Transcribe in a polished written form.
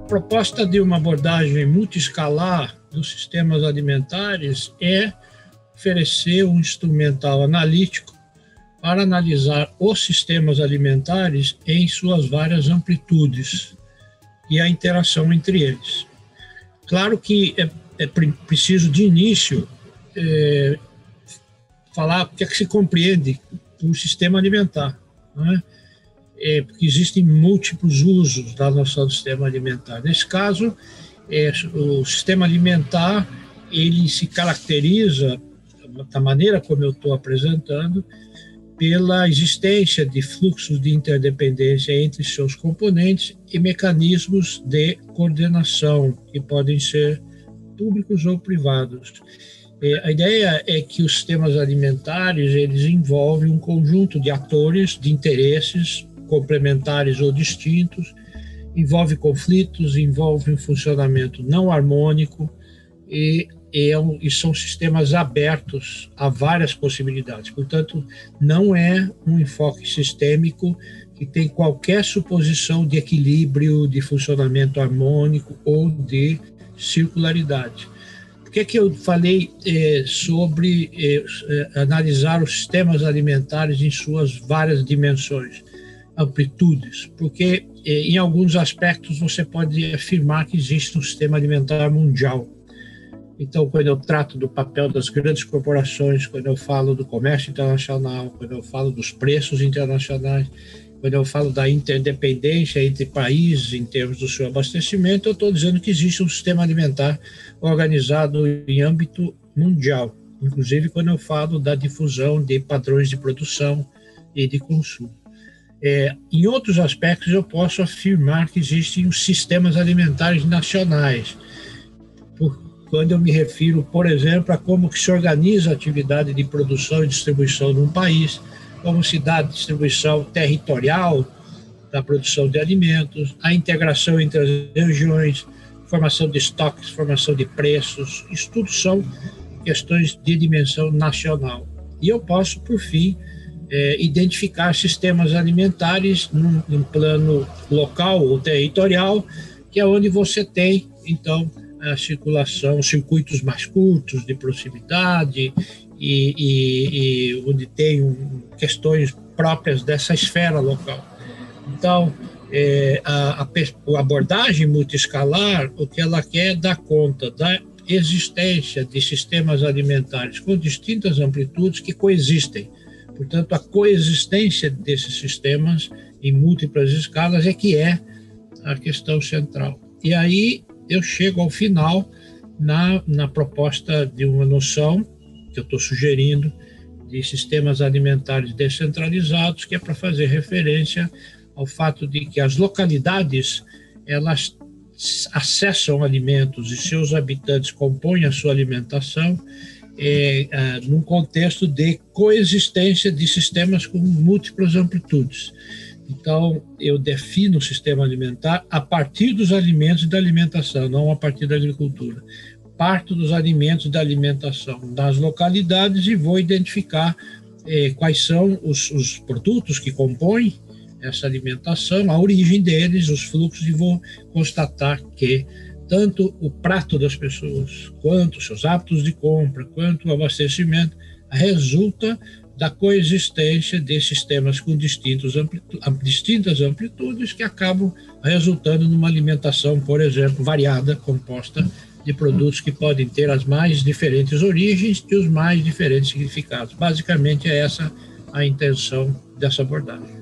proposta de uma abordagem multiescalar dos sistemas alimentares é oferecer um instrumental analítico para analisar os sistemas alimentares em suas várias amplitudes e a interação entre eles. Claro que é preciso, de início, falar o que é que se compreende por sistema alimentar, não é? Porque existem múltiplos usos da noção do sistema alimentar. Nesse caso, o sistema alimentar ele se caracteriza, da maneira como eu estou apresentando, pela existência de fluxos de interdependência entre seus componentes e mecanismos de coordenação, que podem ser públicos ou privados. A ideia é que os sistemas alimentares eles envolvem um conjunto de atores, de interesses complementares ou distintos, envolve conflitos, envolve um funcionamento não harmônico e são sistemas abertos a várias possibilidades. Portanto, não é um enfoque sistêmico que tem qualquer suposição de equilíbrio, de funcionamento harmônico ou de circularidade. Por que eu falei sobre analisar os sistemas alimentares em suas várias dimensões, amplitudes? Porque em alguns aspectos você pode afirmar que existe um sistema alimentar mundial. Então, quando eu trato do papel das grandes corporações, quando eu falo do comércio internacional, quando eu falo dos preços internacionais, quando eu falo da interdependência entre países em termos do seu abastecimento, eu estou dizendo que existe um sistema alimentar organizado em âmbito mundial, inclusive quando eu falo da difusão de padrões de produção e de consumo. Em outros aspectos, eu posso afirmar que existem os sistemas alimentares nacionais, quando eu me refiro, por exemplo, a como que se organiza a atividade de produção e distribuição num país, como se dá a distribuição territorial da produção de alimentos, a integração entre as regiões, formação de estoques, formação de preços, isso tudo são questões de dimensão nacional. E eu posso, por fim, identificar sistemas alimentares num plano local ou territorial, que é onde você tem, então, a circulação, circuitos mais curtos de proximidade e onde tem questões próprias dessa esfera local. Então, a abordagem multiescalar, o que ela quer é dar conta da existência de sistemas alimentares com distintas amplitudes que coexistem. Portanto, a coexistência desses sistemas em múltiplas escalas é que é a questão central. E aí eu chego ao final na proposta de uma noção que eu estou sugerindo de sistemas alimentares descentralizados, que é para fazer referência ao fato de que as localidades elas acessam alimentos e seus habitantes compõem a sua alimentação num contexto de coexistência de sistemas com múltiplas amplitudes. Então, eu defino o sistema alimentar a partir dos alimentos e da alimentação, não a partir da agricultura. Parto dos alimentos e da alimentação das localidades e vou identificar quais são os produtos que compõem essa alimentação, a origem deles, os fluxos, e vou constatar que tanto o prato das pessoas, quanto os seus hábitos de compra, quanto o abastecimento, resulta da coexistência de sistemas com distintas amplitudes que acabam resultando numa alimentação, por exemplo, variada, composta de produtos que podem ter as mais diferentes origens e os mais diferentes significados. Basicamente é essa a intenção dessa abordagem.